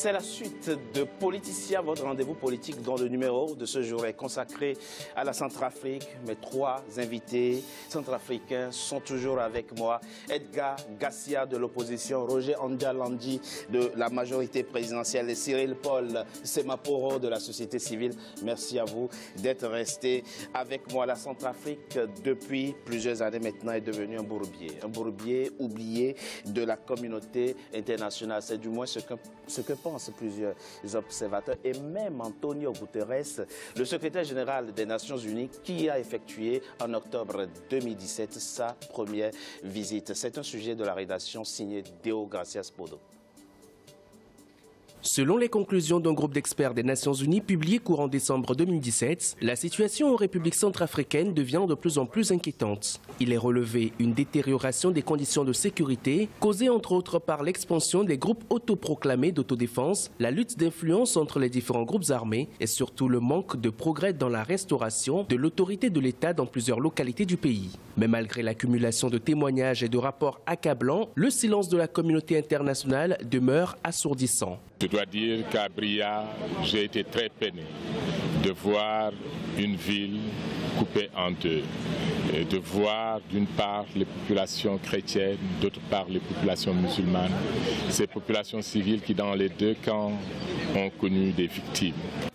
C'est la suite de Politicien, votre rendez-vous politique dont le numéro de ce jour est consacré à la Centrafrique. Mes trois invités centrafricains sont toujours avec moi. Edgar Garcia de l'opposition, Roger Ondjalandi de la majorité présidentielle et Cyril Paul Semaporo de la société civile. Merci à vous d'être restés avec moi. La Centrafrique, depuis plusieurs années maintenant, est devenue un bourbier oublié de la communauté internationale. C'est du moins ce que pensent plusieurs observateurs et même Antonio Guterres, le secrétaire général des Nations Unies, qui a effectué en octobre 2017 sa première visite. C'est un sujet de la rédaction signé Deo Gracias Podo. Selon les conclusions d'un groupe d'experts des Nations Unies publié courant décembre 2017, la situation en République centrafricaine devient de plus en plus inquiétante. Il est relevé une détérioration des conditions de sécurité causée entre autres par l'expansion des groupes autoproclamés d'autodéfense, la lutte d'influence entre les différents groupes armés et surtout le manque de progrès dans la restauration de l'autorité de l'État dans plusieurs localités du pays. Mais malgré l'accumulation de témoignages et de rapports accablants, le silence de la communauté internationale demeure assourdissant. Je dois dire qu'à Bria, j'ai été très peiné de voir une ville coupée en deux, et de voir d'une part les populations chrétiennes, d'autre part les populations musulmanes, ces populations civiles qui dans les deux camps ont connu des victimes.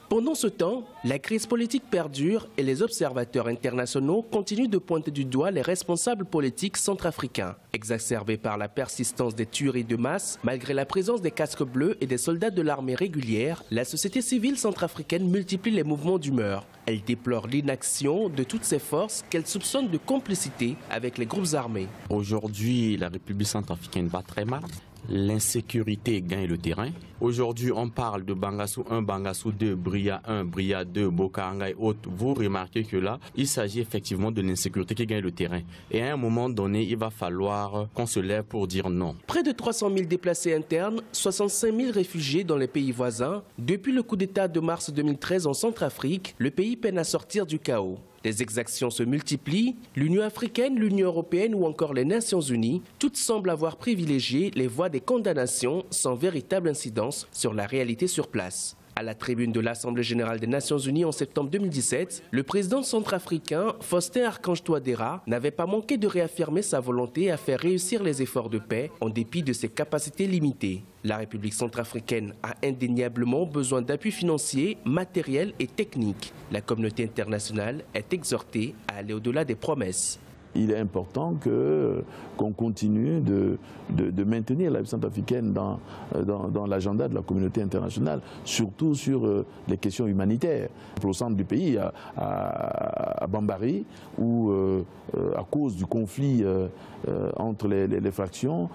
Pendant ce temps, la crise politique perdure et les observateurs internationaux continuent de pointer du doigt les responsables politiques centrafricains. Exacerbés par la persistance des tueries de masse, malgré la présence des casques bleus et des soldats de l'armée régulière, la société civile centrafricaine multiplie les mouvements d'humeur. Elle déplore l'inaction de toutes ces forces qu'elle soupçonne de complicité avec les groupes armés. Aujourd'hui, la République centrafricaine va très mal. L'insécurité gagne le terrain. Aujourd'hui, on parle de Bangassou 1, Bangassou 2, Bria 1, Bria 2, Bokaranga et autres. Vous remarquez que là, il s'agit effectivement de l'insécurité qui gagne le terrain. Et à un moment donné, il va falloir qu'on se lève pour dire non. Près de 300 000 déplacés internes, 65 000 réfugiés dans les pays voisins. Depuis le coup d'État de mars 2013 en Centrafrique, le pays peine à sortir du chaos. Les exactions se multiplient, l'Union africaine, l'Union européenne ou encore les Nations unies, toutes semblent avoir privilégié les voies des condamnations sans véritable incidence sur la réalité sur place. À la tribune de l'Assemblée générale des Nations unies en septembre 2017, le président centrafricain Faustin Archange Touadéra n'avait pas manqué de réaffirmer sa volonté à faire réussir les efforts de paix en dépit de ses capacités limitées. La République centrafricaine a indéniablement besoin d'appui financier, matériel et technique. La communauté internationale est exhortée à aller au-delà des promesses. Il est important qu'on continue de maintenir la vie centrafricaine dans l'agenda de la communauté internationale, surtout sur les questions humanitaires. Au centre du pays, à Bambari, où à cause du conflit entre les factions,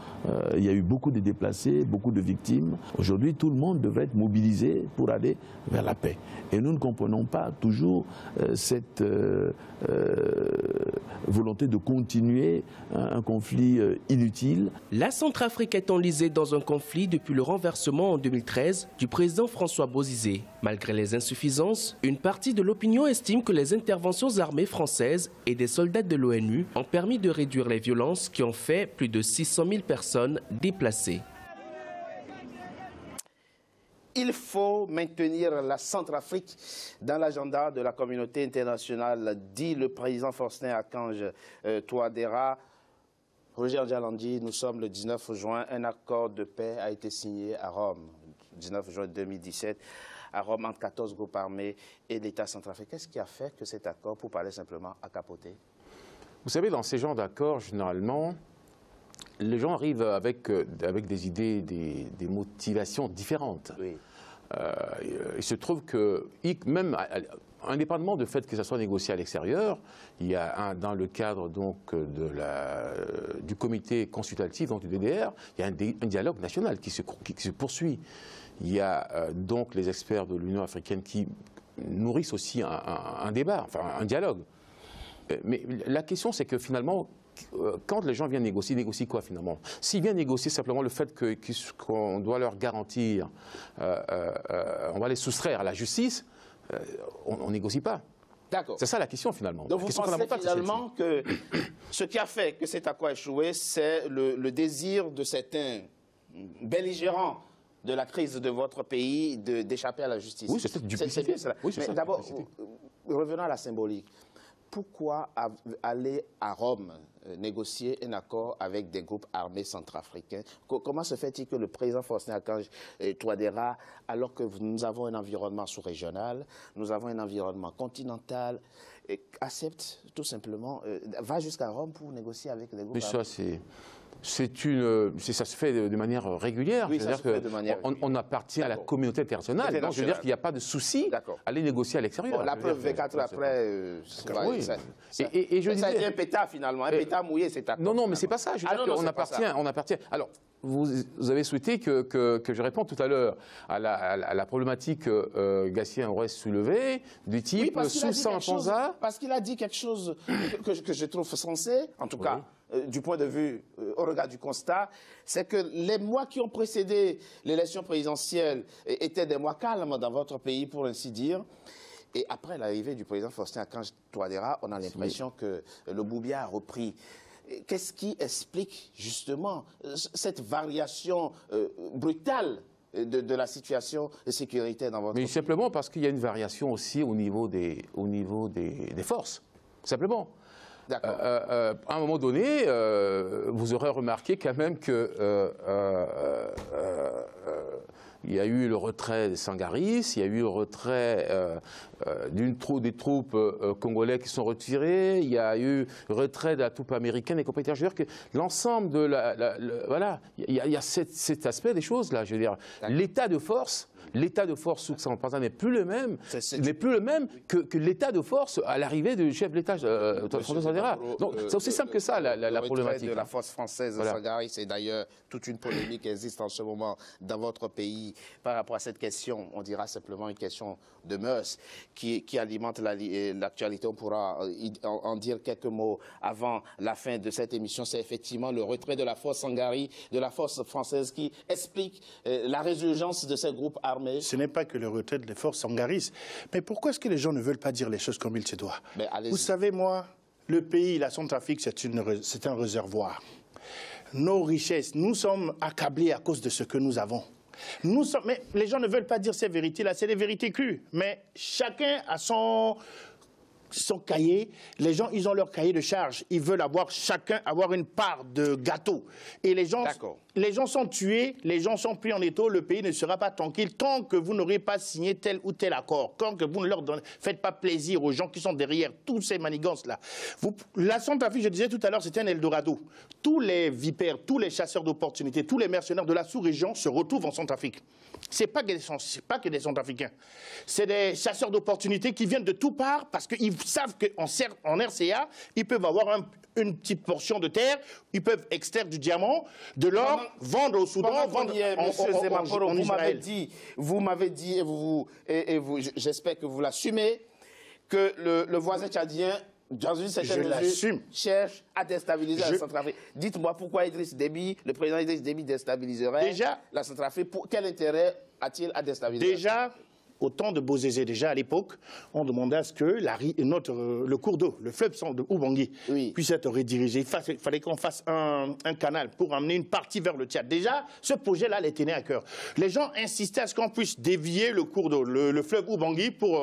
il y a eu beaucoup de déplacés, beaucoup de victimes. Aujourd'hui, tout le monde devrait être mobilisé pour aller vers la paix. Et nous ne comprenons pas toujours cette volonté de continuer un conflit inutile. La Centrafrique est enlisée dans un conflit depuis le renversement en 2013 du président François Bozizé. Malgré les insuffisances, une partie de l'opinion estime que les interventions armées françaises et des soldats de l'ONU ont permis de réduire les violences qui ont fait plus de 600 000 personnes déplacées. Il faut maintenir la Centrafrique dans l'agenda de la communauté internationale, dit le président Faustin Archange Touadéra. Roger Ondjalandi, nous sommes le 19 juin, un accord de paix a été signé à Rome, 19 juin 2017, à Rome entre 14 groupes armés et l'État centrafricain. Qu'est-ce qui a fait que cet accord, pour parler simplement, a capoté? Vous savez, dans ces genres d'accords, généralement, les gens arrivent avec des idées, des motivations différentes. Oui. Il se trouve que, même indépendamment du fait que ça soit négocié à l'extérieur, il y a dans le cadre donc, du comité consultatif donc, du DDR, il y a un dialogue national qui se poursuit. Il y a donc les experts de l'Union africaine qui nourrissent aussi un débat, enfin un dialogue. Mais la question, c'est que finalement, quand les gens viennent négocier, ils négocient quoi finalement? S'ils viennent négocier simplement le fait qu'on doit leur garantir, on va les soustraire à la justice, on ne négocie pas. D'accord. C'est ça la question finalement. Donc vous pensez finalement que ce qui a fait que cet accord a échoué, c'est le désir de certains belligérants de la crise de votre pays d'échapper à la justice. Oui, c'est cette duplicité. C'est bien cela. Oui, mais d'abord, revenons à la symbolique. Pourquoi aller à Rome négocier un accord avec des groupes armés centrafricains? Comment se fait-il que le président Faustin Archange Touadéra, alors que nous avons un environnement sous-régional, nous avons un environnement continental, accepte tout simplement, va jusqu'à Rome pour négocier avec les groupes armés? Ça se fait de manière régulière. Oui, ça se fait de manière on appartient à la communauté internationale. Donc, je veux dire qu'il n'y a pas de souci à aller négocier à l'extérieur. Bon, la preuve, 24 heures après, ça a été un pétard finalement, un pétard mouillé, c'est accord. Non, mais c'est pas ça. Je veux dire qu'on appartient. Alors, vous avez souhaité que je réponde tout à l'heure à la problématique Gatien aurait soulevée, du type sous Sampanza. Parce qu'il a dit quelque chose que je trouve sensé, en tout cas. Du point de vue, au regard du constat, c'est que les mois qui ont précédé l'élection présidentielle étaient des mois calmes dans votre pays, pour ainsi dire. Et après l'arrivée du président Faustin Archange Touadéra, on a l'impression que le boubia a repris. Qu'est-ce qui explique justement cette variation brutale de la situation sécuritaire dans votre pays? Mais simplement parce qu'il y a une variation aussi au niveau des forces, simplement. À un moment donné, vous aurez remarqué quand même que il y a eu le retrait de Sangaris, il y a eu le retrait des troupes congolais qui sont retirées, il y a eu le retrait de la troupe américaine et compagnie. Je veux dire que l'ensemble de voilà, il y a cet aspect des choses là. Je veux dire, l'état de force sous Sampanza n'est plus le même, que l'état de force à l'arrivée du chef de l'État, François Touadéra. Donc c'est aussi simple que ça la problématique. De la force française de Sangaris, c'est d'ailleurs toute une polémique qui existe en ce moment dans votre pays par rapport à cette question. On dira simplement une question de mœurs qui alimente l'actualité. On pourra en dire quelques mots avant la fin de cette émission. C'est effectivement le retrait de la force Sangaris, de la force française qui explique la résurgence de ces groupes armés. Ce n'est pas que le retrait des forces Sangaris. Mais pourquoi est-ce que les gens ne veulent pas dire les choses comme il se doit? Vous savez, moi, le pays, la Centrafrique, c'est un réservoir. Nos richesses, nous sommes accablés à cause de ce que nous avons. Mais les gens ne veulent pas dire ces vérités-là, c'est des vérités crues. Mais chacun a son cahier, les gens, ils ont leur cahier de charge. Ils veulent chacun avoir une part de gâteau. Et les gens sont tués, les gens sont pris en étau, le pays ne sera pas tranquille tant que vous n'aurez pas signé tel ou tel accord, tant que vous ne leur faites pas plaisir aux gens qui sont derrière tous ces manigances-là. La Centrafrique, je disais tout à l'heure, c'était un Eldorado. Tous les vipères, tous les chasseurs d'opportunités, tous les mercenaires de la sous-région se retrouvent en Centrafrique. Ce n'est pas que des Centrafricains. C'est des chasseurs d'opportunités qui viennent de toutes parts parce qu'ils savent qu'en RCA, ils peuvent avoir une petite portion de terre, ils peuvent extraire du diamant, de l'or, vendre au Soudan, vendre en Israël. Vous m'avez dit, et j'espère que vous l'assumez, que le voisin tchadien, dans une certaine mesure, cherche à déstabiliser la Centrafrique. Dites-moi pourquoi le président Idriss Déby déstabiliserait la Centrafrique. Quel intérêt a-t-il à déstabiliser? Déjà, au temps de Bozézé, déjà à l'époque, on demandait à ce que le cours d'eau, le fleuve de Ubangui, puisse être redirigé. Il fallait qu'on fasse un canal pour amener une partie vers le Tchad. Déjà, ce projet-là les tenait à cœur. Les gens insistaient à ce qu'on puisse dévier le cours d'eau, le fleuve Ubangui, pour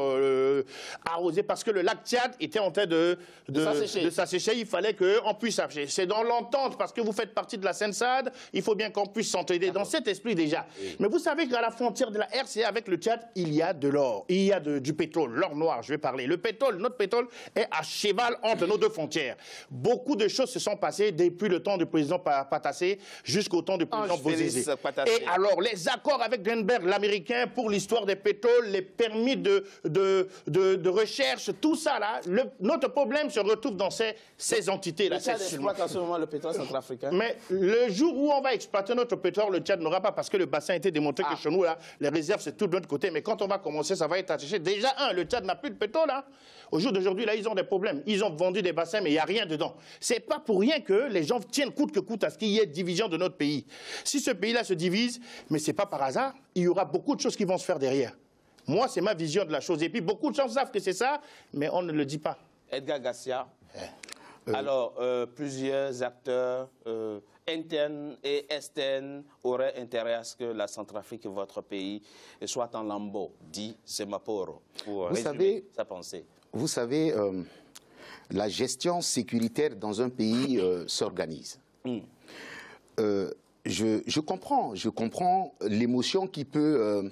arroser, parce que le lac Tchad était en train de s'assécher. Il fallait qu'on puisse s'assécher. C'est dans l'entente, parce que vous faites partie de la Seine-Sade, il faut bien qu'on puisse s'entraider dans cet esprit déjà. Mais vous savez qu'à la frontière de la RCA avec le Tchad, il y a de l'or, il y a du pétrole, l'or noir, je vais parler. Le pétrole, notre pétrole est à cheval entre nos deux frontières. Beaucoup de choses se sont passées depuis le temps du président Patassé jusqu'au temps du président Bozézé. Et alors, les accords avec Greenberg, l'américain, pour l'histoire des pétroles, les permis de recherche, tout ça là, notre problème se retrouve dans ces entités-là. Le Tchad exploite en ce moment le pétrole centrafricain. Mais le jour où on va exploiter notre pétrole, le Tchad n'aura pas, parce que le bassin a été démontré que chez nous, là, les réserves, c'est tout de l'autre côté. Mais quand on va commencer, ça va être attaché. Déjà, le Tchad n'a plus de pétrole. Hein. Au jour d'aujourd'hui, là, ils ont des problèmes. Ils ont vendu des bassins, mais il n'y a rien dedans. C'est pas pour rien que les gens tiennent coûte que coûte à ce qu'il y ait division de notre pays. Si ce pays-là se divise, mais c'est pas par hasard, il y aura beaucoup de choses qui vont se faire derrière. Moi, c'est ma vision de la chose. Et puis, beaucoup de gens savent que c'est ça, mais on ne le dit pas. Edgar Garcia. Alors, plusieurs acteurs internes et externes auraient intérêt à ce que la Centrafrique, votre pays, soit en lambeaux, dit Semaporo, pour résumer sa pensée. Vous savez, la gestion sécuritaire dans un pays s'organise. Je comprends l'émotion qui peut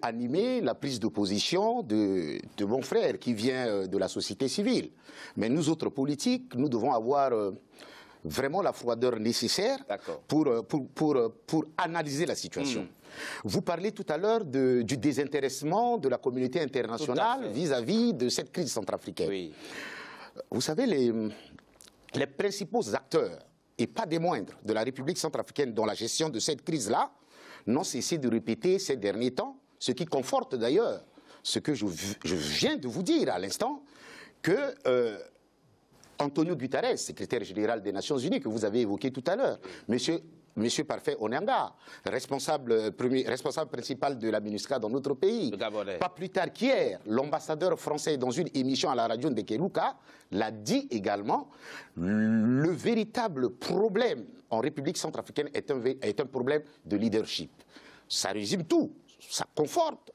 animer la prise de position de mon frère qui vient de la société civile. Mais nous autres politiques, nous devons avoir vraiment la froideur nécessaire pour analyser la situation. Vous parlez tout à l'heure du désintéressement de la communauté internationale vis-à-vis de cette crise centrafricaine. Oui. Vous savez, les principaux acteurs, et pas des moindres, de la République centrafricaine dans la gestion de cette crise-là, n'ont cessé de répéter ces derniers temps, ce qui conforte d'ailleurs ce que je viens de vous dire à l'instant, que Antonio Guterres, secrétaire général des Nations Unies, que vous avez évoqué tout à l'heure, Monsieur Parfait Onanga, responsable principal de la MINUSCA dans notre pays, pas plus tard qu'hier, l'ambassadeur français dans une émission à la radio de Keluka l'a dit également, le véritable problème en République centrafricaine est un problème de leadership. Ça résume tout. Ça conforte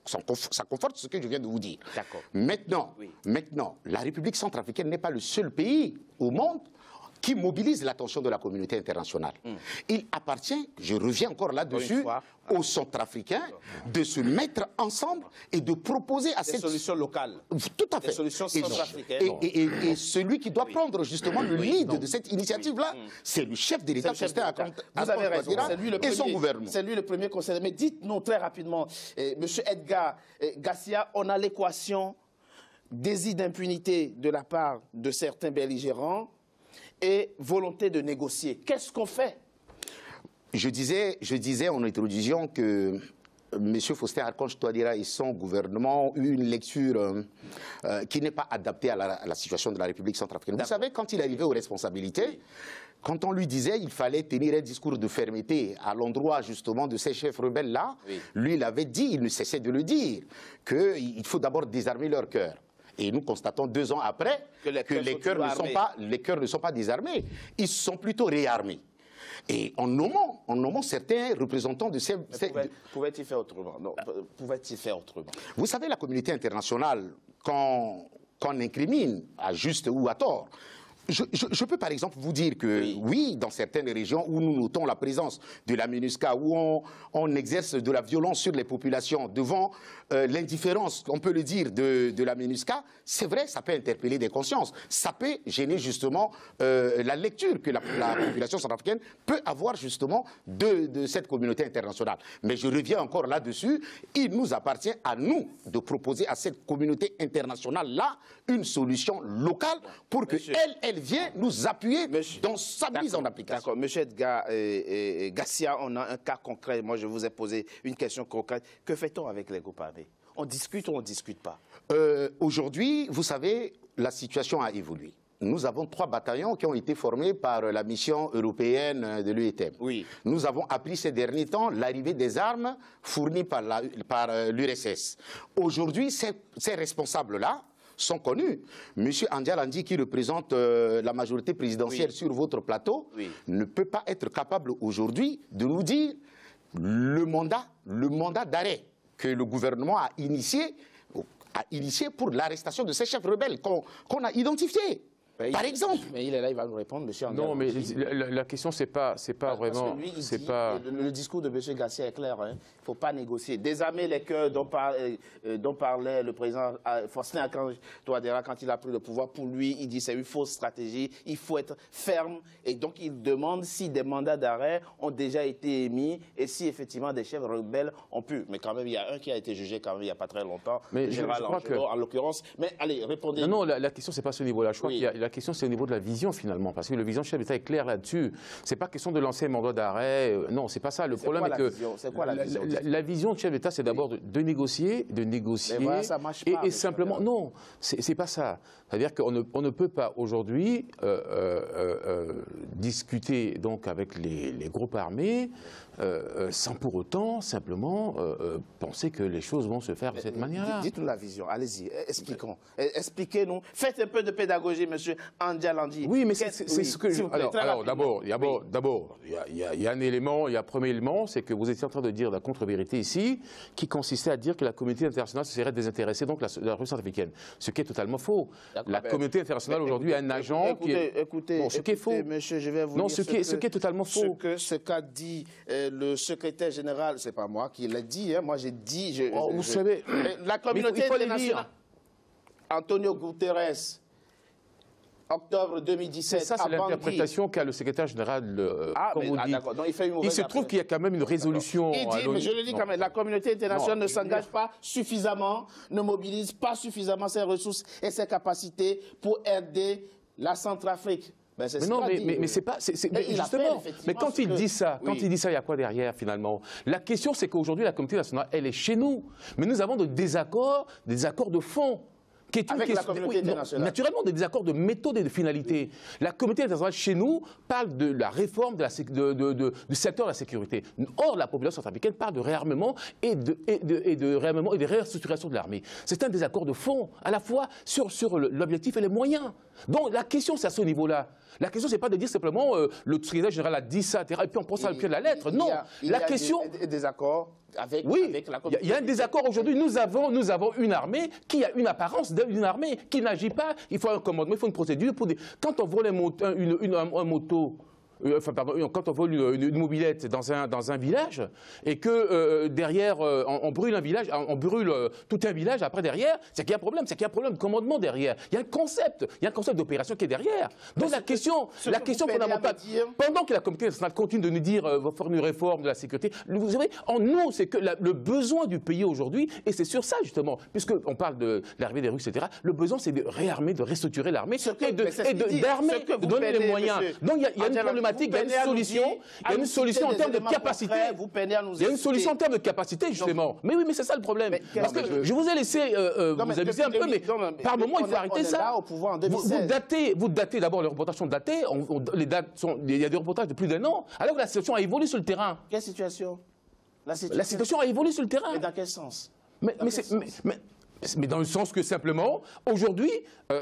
ce que je viens de vous dire. Maintenant, la République centrafricaine n'est pas le seul pays au monde qui mobilise l'attention de la communauté internationale. Il appartient, je reviens encore là-dessus, aux Centrafricains de se mettre ensemble et de proposer à cette solution locale. Tout à fait. Des solutions centrafricaines. Et celui qui doit prendre justement le lead de cette initiative-là, c'est le chef de l'État, vous avez raison, et son gouvernement. C'est lui le premier concerné. Mais dites-nous très rapidement, Monsieur Edgar Garcia, on a l'équation désir d'impunité de la part de certains belligérants et volonté de négocier. Qu'est-ce qu'on fait? Je disais en introduction que M. Faustin Archange Touadéra et son gouvernement ont eu une lecture qui n'est pas adaptée à la situation de la République centrafricaine. Vous savez, quand il arrivait aux responsabilités, quand on lui disait qu'il fallait tenir un discours de fermeté à l'endroit justement de ces chefs rebelles-là, lui, il avait dit, il ne cessait de le dire, qu'il faut d'abord désarmer leur cœur. Et nous constatons 2 ans après que les cœurs ne sont pas désarmés, ils sont plutôt réarmés. Et en nommant certains représentants de ces... Pouvait-il faire autrement? Non, pouvait-il faire autrement? Vous savez, la communauté internationale, quand on incrimine, à juste ou à tort, je peux par exemple vous dire que oui, dans certaines régions où nous notons la présence de la MINUSCA, où on exerce de la violence sur les populations devant l'indifférence, on peut le dire, de la MINUSCA, c'est vrai, ça peut interpeller des consciences. Ça peut gêner justement la lecture que la population centrafricaine peut avoir justement de cette communauté internationale. Mais je reviens encore là-dessus, il nous appartient à nous de proposer à cette communauté internationale-là une solution locale pour qu'elle vienne nous appuyer dans sa mise en application. D'accord. Monsieur Edgar Garcia, on a un cas concret. Moi, je vous ai posé une question concrète. Que fait-on avec les groupes armés? On discute ou on ne discute pas? Aujourd'hui, vous savez, la situation a évolué. Nous avons 3 bataillons qui ont été formés par la mission européenne de l'UETM. Oui. Nous avons appris ces derniers temps l'arrivée des armes fournies par l'URSS. Aujourd'hui, ces responsables-là sont connus. Monsieur Andialandi, qui représente la majorité présidentielle sur votre plateau, ne peut pas être capable aujourd'hui de nous dire le mandat d'arrêt que le gouvernement a initié pour l'arrestation de ces chefs rebelles qu'on a identifiés. Par exemple. Mais il est là, il va nous répondre, monsieur Andialandi. Non, mais la question, c'est pas vraiment... Lui, le discours de monsieur Garcia est clair. Il ne faut pas négocier. Désarmer les cœurs dont parlait le président Faustin Archange Touadéra quand il a pris le pouvoir. Pour lui, il dit que c'est une fausse stratégie. Il faut être ferme. Et donc, il demande si des mandats d'arrêt ont déjà été émis et si effectivement des chefs rebelles ont pu. Mais quand même, il y a un qui a été jugé quand même il n'y a pas très longtemps. Mais je crois que... en l'occurrence. Mais allez, répondez. Non, la question, c'est pas ce niveau-là. Je crois la question, c'est au niveau de la vision, finalement, parce que la vision du chef d'État est claire là-dessus. C'est pas question de lancer un mandat d'arrêt. Non, c'est pas ça. Le problème est que c'est quoi la vision? La vision du chef d'État, c'est d'abord de négocier, voilà, ça marche pas, et simplement. Non, c'est pas ça. C'est-à-dire qu'on ne peut pas aujourd'hui discuter donc avec les groupes armés sans pour autant simplement penser que les choses vont se faire de cette manière-là. Dites-nous la vision. Allez-y, expliquons. Expliquez-nous. Faites un peu de pédagogie, monsieur Andjalandi. Oui, mais c'est ce que je... Alors d'abord, il y a un élément, il y a un premier élément, c'est que vous étiez en train de dire la contre-vérité ici, qui consistait à dire que la communauté internationale se serait désintéressée, donc la République centrafricaine. Ce qui est totalement faux. La communauté internationale aujourd'hui a un agent qui est... Écoutez, ce qui est faux. Monsieur, je vais vous dire ce qui est totalement faux. Ce qu'a dit le secrétaire général, c'est pas moi qui l'a dit, hein, moi j'ai dit... vous savez... La communauté internationale, Antonio Guterres, octobre 2017, ça, c'est l'interprétation qu'a le secrétaire général, comme vous dites. Il se trouve qu'il y a quand même une résolution. Il dit, mais je le dis quand même, la communauté internationale ne s'engage pas suffisamment, ne mobilise pas suffisamment ses ressources et ses capacités pour aider la Centrafrique. Mais c'est pas... justement, mais quand il dit ça, il y a quoi derrière finalement? La question, c'est qu'aujourd'hui, la communauté nationale, elle est chez nous. Mais nous avons des désaccords de fond. Avec la communauté internationale. Naturellement, des désaccords de méthode et de finalité. La communauté internationale, chez nous, parle de la réforme du secteur de la sécurité. Or, la population centrafricaine parle de réarmement et de réstructuration de l'armée. C'est un désaccord de fond, à la fois sur l'objectif et les moyens. Donc, la question, c'est à ce niveau-là. La question, c'est pas de dire simplement le secrétaire général a dit ça, etc., et puis on prend ça au pied de la lettre. Non, la question... Il y a des désaccords avec la communauté. Il y a un désaccord aujourd'hui. Nous avons une armée qui a une apparence d'une armée qui n'agit pas. Il faut un commandement, il faut une procédure. Quand on vole un moto... quand on vole une mobilette dans un village et que derrière on brûle un village, on brûle tout un village après derrière, c'est qu'il y a un problème, c'est qu'il y a un problème de commandement derrière. Il y a un concept d'opération qui est derrière. Donc la question fondamentale, pendant que la communauté nationale continue de nous dire va faire une réforme de la sécurité, vous savez, en nous, c'est que le besoin du pays aujourd'hui, et c'est sur ça justement, puisqu'on parle de l'arrivée des Russes, etc., le besoin c'est de réarmer, de restructurer l'armée et d'armer, de donner les moyens. Donc il y a une problématique. Il y a une solution en termes de capacité. Il y a une solution en termes de capacité, justement. Mais oui, mais c'est ça le problème. Parce que je vous ai laissé vous abuser un peu, mais par moment, il faut arrêter ça. Vous datez d'abord, les reportages sont datés. Il y a des reportages de plus d'1 an, alors que la situation a évolué sur le terrain. Quelle situation? La situation a évolué sur le terrain. Mais dans quel sens? Mais dans le sens que simplement, aujourd'hui,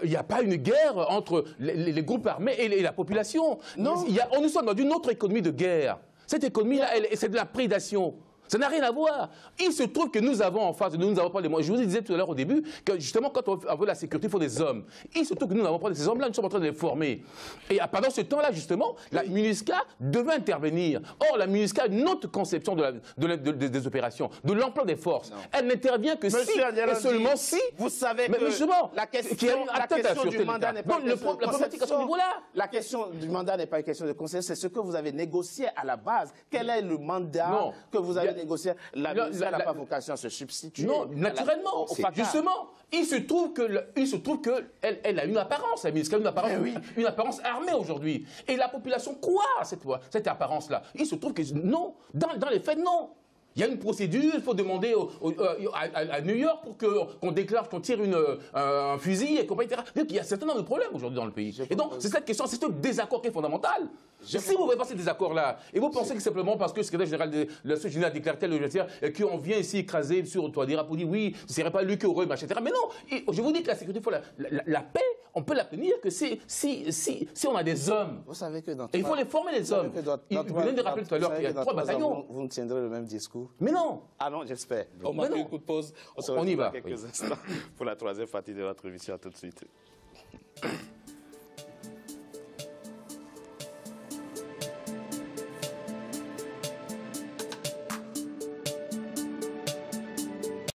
il n'y a pas une guerre entre les groupes armés et la population. Non. Nous sommes dans une autre économie de guerre. Cette économie-là, c'est de la prédation. Ça n'a rien à voir. Il se trouve que nous avons en face de nous, nous n'avons pas les moyens. Je vous disais tout à l'heure au début que justement, quand on veut la sécurité, il faut des hommes. Il se trouve que nous n'avons pas ces hommes-là, nous sommes en train de les former. Et pendant ce temps-là, justement, la MINUSCA devait intervenir. Or, la MINUSCA a une autre conception des opérations, de l'emploi des forces. Non. Elle n'intervient que si et seulement si. Vous savez que la question du mandat n'est pas une question de conception. La question du mandat n'est pas une question de conception, c'est ce que vous avez négocié à la base. Quel est le mandat que vous avez négocié? La MINUSCA n'a pas vocation à se substituer. Non, naturellement. Justement, il se trouve qu'elle a une apparence, la MINUSCA a une apparence armée aujourd'hui. Et la population croit à cette apparence-là. Il se trouve que non, dans les faits, non. Il y a une procédure, il faut demander à New York pour qu'on déclare qu'on tire un fusil, et etc. Donc il y a un certain nombre de problèmes aujourd'hui dans le pays. Et donc c'est cette question, c'est ce désaccord qui est fondamental. Si vous voyez pas ces désaccords-là, et vous pensez que simplement parce que le secrétaire général de la société générale a déclaré tel et qu'on vient ici écraser sur toi des drapeaux, dit oui, ce ne serait pas lui qui aurait, etc. Mais non, je vous dis que la sécurité, la paix, on peut l'obtenir que si on a des hommes. Vous savez que il faut les former, les hommes. Vous venez de rappeler tout à l'heure qu'il y a 3 bataillons. Vous me tiendrez le même discours? Mais non. Ah non, j'espère. On marque un coup de pause. On y va. Quelques instants pour la troisième partie de notre émission. À tout de suite.